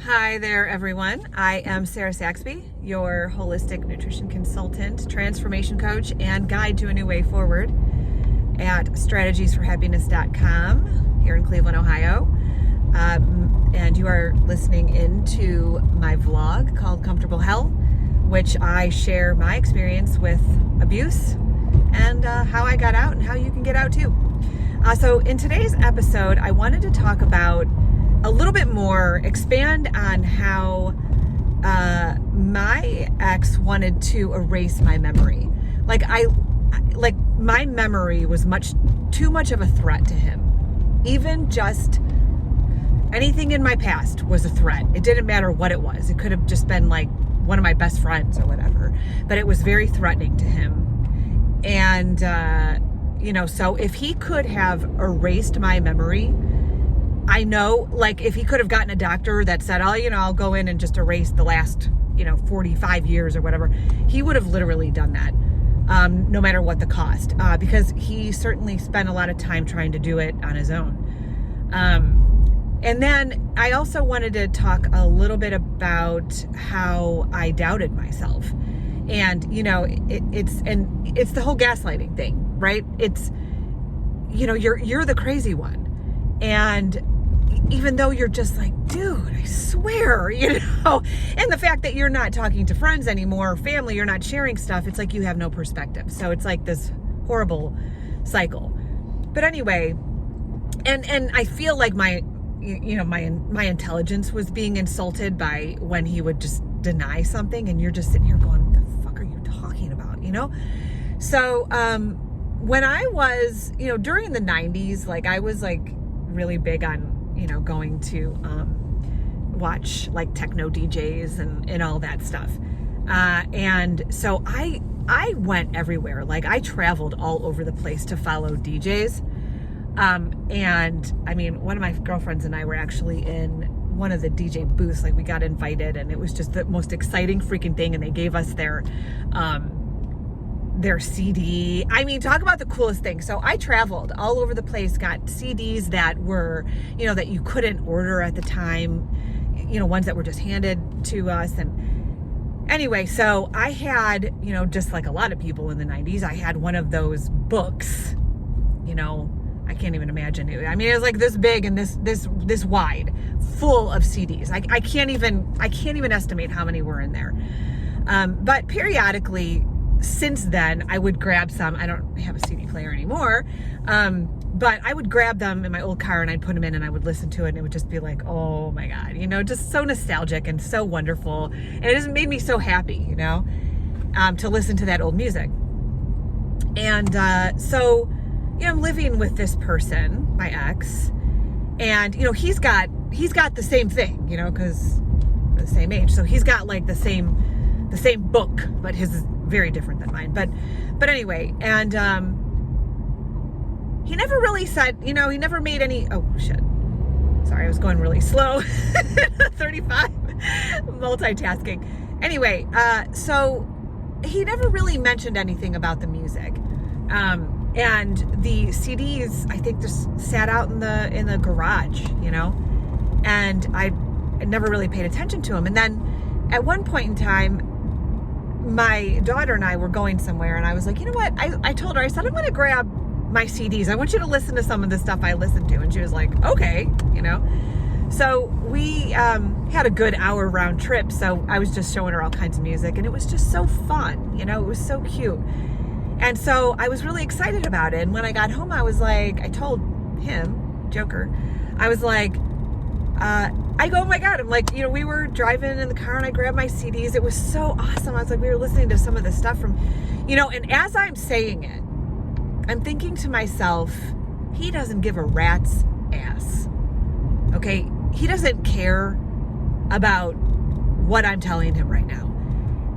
Hi there, everyone. I am Sarah Saxby, your holistic nutrition consultant, transformation coach, and guide to a new way forward at strategiesforhappiness.com here in Cleveland, Ohio. And you are listening into my vlog called Comfortable Hell, which I share my experience with abuse and how I got out and how you can get out too. So in today's episode, I wanted to talk about a little bit more, expand on how my ex wanted to erase my memory. Like my memory was too much of a threat to him. Even just anything in my past was a threat. It didn't matter what it was. It could have just been like one of my best friends or whatever, but it was very threatening to him. And, so if he could have erased my memory, I know, like, if he could have gotten a doctor that said, I'll go in and just erase the last, 45 years or whatever, he would have literally done that, no matter what the cost, because he certainly spent a lot of time trying to do it on his own. And then I also wanted to talk a little bit about how I doubted myself. And, it's the whole gaslighting thing, right? It's, you're the crazy one. And even though you're just like, dude, I swear, and the fact that you're not talking to friends anymore, family, you're not sharing stuff, it's like you have no perspective. So it's like this horrible cycle. But anyway, and I feel like my intelligence was being insulted by when he would just deny something, and you're just sitting here going, what the fuck are you talking about, So when I was, during the 90s, like I was like really big on, going to watch like techno DJs and all that stuff. And so I went everywhere. Like I traveled all over the place to follow DJs. And I mean, one of my girlfriends and I were actually in one of the DJ booths. Like we got invited, and it was just the most exciting freaking thing. And they gave us their CD. I mean, talk about the coolest thing. So I traveled all over the place, got CDs that were, that you couldn't order at the time, ones that were just handed to us. And anyway, so I had, just like a lot of people in the 90s, I had one of those books, I can't even imagine it. I mean, it was like this big and this wide, full of CDs. I can't even estimate how many were in there. But periodically, since then, I would grab some. I don't have a CD player anymore, but I would grab them in my old car and I'd put them in and I would listen to it, and it would just be like, oh my God, just so nostalgic and so wonderful. And it just made me so happy, to listen to that old music. And so, I'm living with this person, my ex, and, he's got the same thing, because we're the same age. So he's got like the same book, but his is very different than mine. But anyway, and he never really said, he never made any, oh shit. Sorry, I was going really slow. 35, multitasking. Anyway, so he never really mentioned anything about the music. And the CDs, I think, just sat out in the garage, and I never really paid attention to them. And then at one point in time, my daughter and I were going somewhere, and I was like, you know what? I told her, I said, I'm going to grab my CDs. I want you to listen to some of the stuff I listen to. And she was like, okay, So we had a good hour round trip. So I was just showing her all kinds of music, and it was just so fun. It was so cute. And so I was really excited about it. And when I got home, I was like, I told him, Joker, I was like, I go, oh my God. I'm like, we were driving in the car and I grabbed my CDs. It was so awesome. I was like, we were listening to some of the stuff from, and as I'm saying it, I'm thinking to myself, he doesn't give a rat's ass. Okay. He doesn't care about what I'm telling him right now.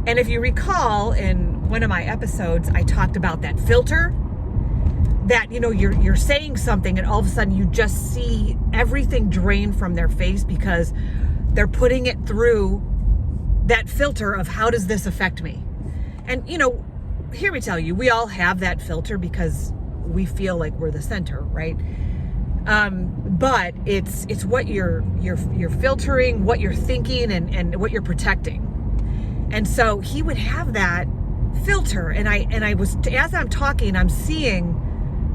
And if you recall, in one of my episodes, I talked about that filter that, you're saying something and all of a sudden you just see everything drain from their face because they're putting it through that filter of how does this affect me? And, hear me tell you, we all have that filter because we feel like we're the center, right? But it's what you're filtering, what you're thinking, and what you're protecting. And so he would have that filter, and I was, as I'm talking, I'm seeing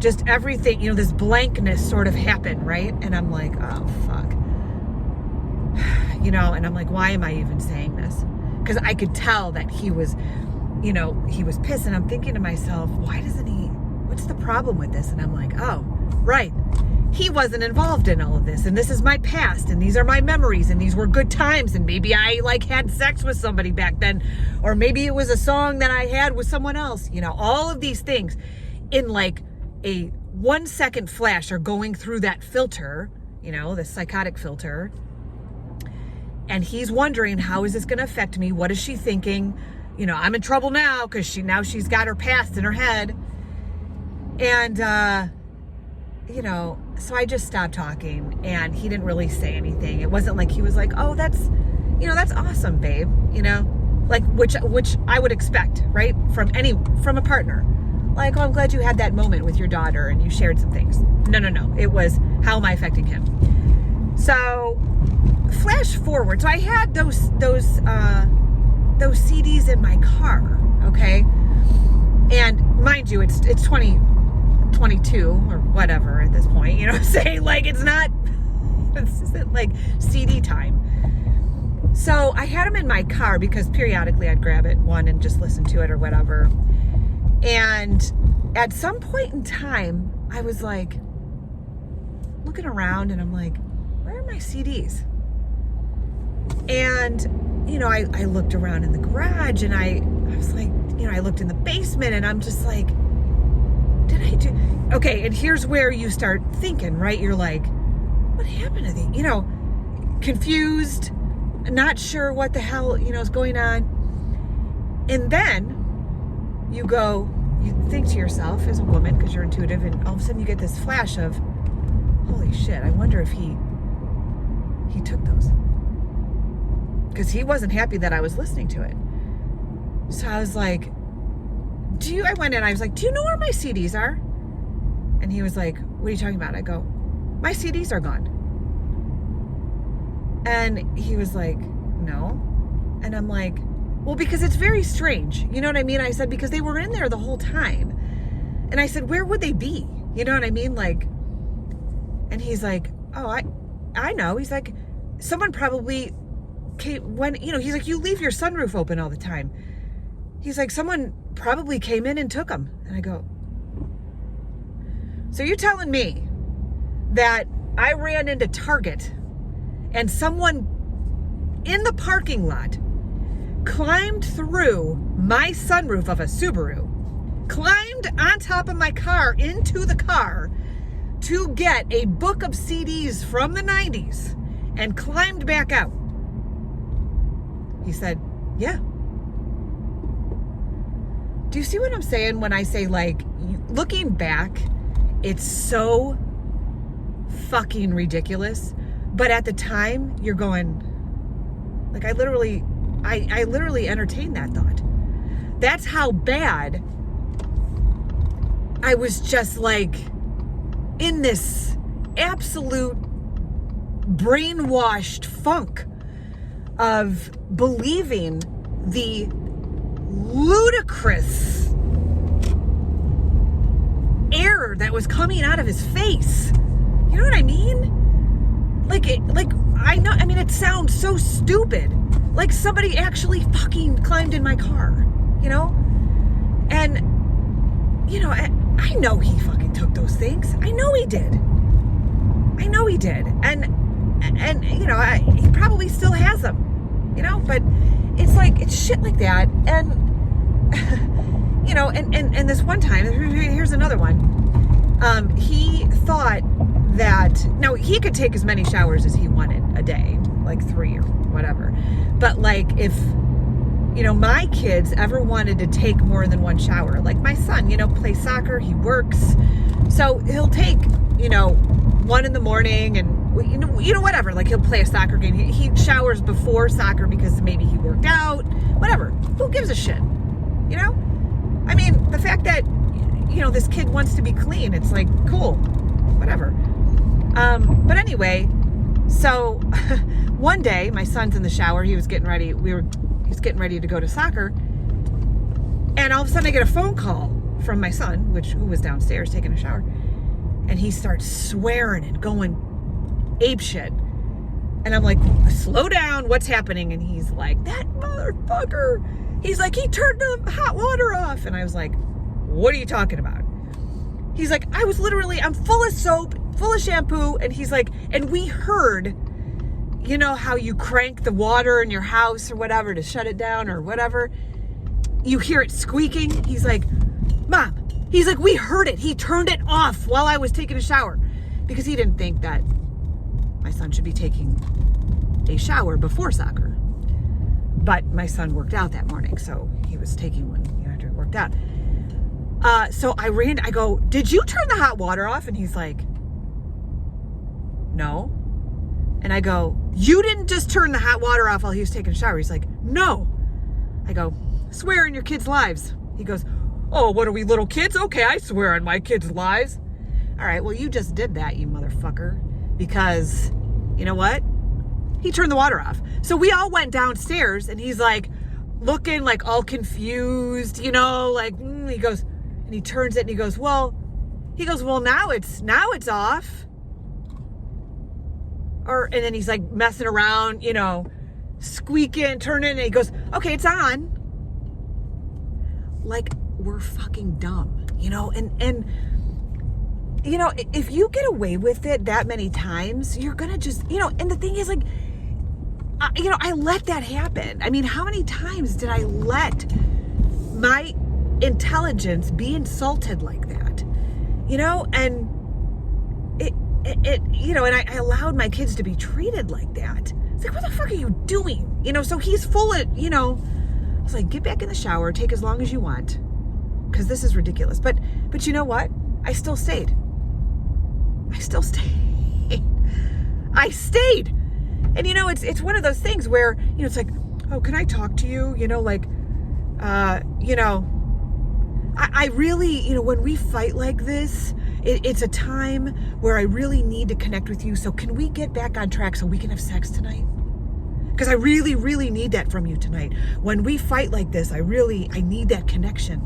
just everything, this blankness sort of happen, right? And I'm like, oh fuck, and I'm like, why am I even saying this? Because I could tell that he was pissed, and I'm thinking to myself, what's the problem with this? And I'm like, oh, right. He wasn't involved in all of this, and this is my past, and these are my memories, and these were good times, and maybe I had sex with somebody back then, or maybe it was a song that I had with someone else, all of these things in a 1 second flash are going through that filter, the psychotic filter, and he's wondering, how is this going to affect me? What is she thinking? I'm in trouble now because she's got her past in her head. And, so I just stopped talking, and he didn't really say anything. It wasn't like he was like, oh, that's awesome, babe, which I would expect, right? From a partner. Like, oh, I'm glad you had that moment with your daughter and you shared some things. No. It was, how am I affecting him? So flash forward. So I had those CDs in my car. Okay. And mind you, it's 2022 or whatever at this point, saying this isn't like CD time. So I had them in my car because periodically I'd grab one and just listen to it or whatever. And at some point in time, I was like looking around, and I'm like, where are my CDs? And, I looked around in the garage, and I was like, I looked in the basement, and I'm just like, did I do? Okay, and here's where you start thinking, right? You're like, what happened to these? Confused, not sure what the hell, is going on. And then you think to yourself as a woman, because you're intuitive, and all of a sudden you get this flash of, holy shit, I wonder if he took those. Because he wasn't happy that I was listening to it. So I was like, I went in, I was like, do you know where my CDs are? And he was like, what are you talking about? I go, my CDs are gone. And he was like, no. And I'm like, well, because it's very strange. You know what I mean? I said, because they were in there the whole time. And I said, where would they be? You know what I mean? And he's like, oh, I know. He's like, someone probably came he's like, you leave your sunroof open all the time. He's like, someone probably came in and took them. And I go, so you're telling me that I ran into Target and someone in the parking lot climbed through my sunroof of a Subaru, climbed on top of my car into the car to get a book of CDs from the 90s and climbed back out? He said, yeah. Do you see what I'm saying when I say, looking back, it's so fucking ridiculous, but at the time you're going, I literally entertained that thought. That's how bad I was, just in this absolute brainwashed funk of believing the ludicrous error that was coming out of his face. You know what I mean? I know, it sounds so stupid. Like somebody actually fucking climbed in my car, And, I know he fucking took those things. I know he did. And he probably still has them, but it's shit like that. And, and this one time, here's another one. He thought that, now he could take as many showers as he wanted a day, 3 or whatever. But if, my kids ever wanted to take more than one shower, my son, plays soccer, he works. So he'll take, 1 in the morning and, whatever, he'll play a soccer game. He showers before soccer because maybe he worked out, whatever. Who gives a shit? The fact that, this kid wants to be clean, it's cool, whatever. But anyway, so one day my son's in the shower. He was getting ready. He's getting ready to go to soccer. And all of a sudden I get a phone call from my son, who was downstairs taking a shower. And he starts swearing and going apeshit. And I'm like, slow down, what's happening? And he's like, that motherfucker. He's like, he turned the hot water off. And I was like, what are you talking about? He's like, I'm full of soap, full of shampoo. And he's like, and we heard, you know how you crank the water in your house or whatever to shut it down or whatever. You hear it squeaking. He's like, Mom, he's like, we heard it. He turned it off while I was taking a shower because he didn't think that my son should be taking a shower before soccer. But my son worked out that morning, so he was taking one after he worked out. So I go, did you turn the hot water off? And he's like, no. And I go, you didn't just turn the hot water off while he was taking a shower? He's like, no. I go, swear in your kids' lives. He goes, oh, what are we, little kids? Okay, I swear on my kids' lives. All right, well, you just did that, you motherfucker. Because, you know what? He turned the water off. So we all went downstairs, and he's like, looking like all confused, like, he goes, and he turns it, and he goes, well, now it's off. And then he's like messing around, squeaking, turning, and he goes, okay, it's on. Like, we're fucking dumb, and if you get away with it that many times, you're gonna just, and the thing is, like, I let that happen. I mean, how many times did I let my intelligence be insulted like that? And and I allowed my kids to be treated like that. It's like, what the fuck are you doing? So he's full of, I was like, get back in the shower, take as long as you want, because this is ridiculous. But you know what? I still stayed. I stayed. And it's one of those things where, it's like, oh, can I talk to you? I really, when we fight like this, it's a time where I really need to connect with you. So can we get back on track so we can have sex tonight? Because I really, really need that from you tonight. When we fight like this, I need that connection.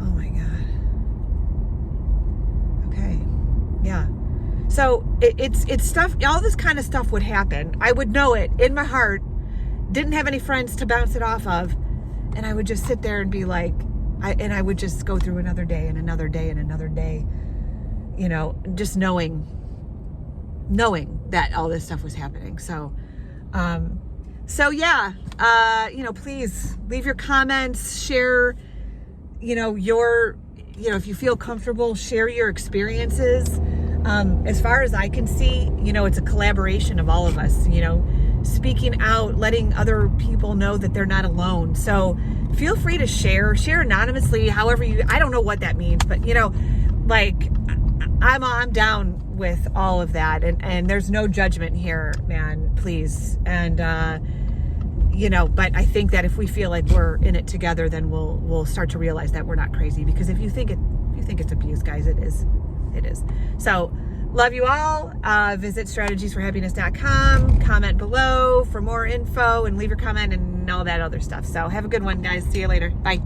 Oh my God. Okay. Yeah. So it's stuff, all this kind of stuff would happen. I would know it in my heart, didn't have any friends to bounce it off of. And I would just sit there and be like, I would just go through another day and another day and another day, just knowing that all this stuff was happening. So yeah, please leave your comments, share, if you feel comfortable, share your experiences. As far as I can see, it's a collaboration of all of us, speaking out, letting other people know that they're not alone. So feel free to share anonymously, however I don't know what that means, but I'm down with all of that, and there's no judgment here, man, please. And, but I think that if we feel like we're in it together, then we'll start to realize that we're not crazy, because if you think it's abuse, guys, it is. So love you all. Visit strategiesforhappiness.com, comment below for more info, and leave your comment and all that other stuff. So have a good one, guys. See you later. Bye.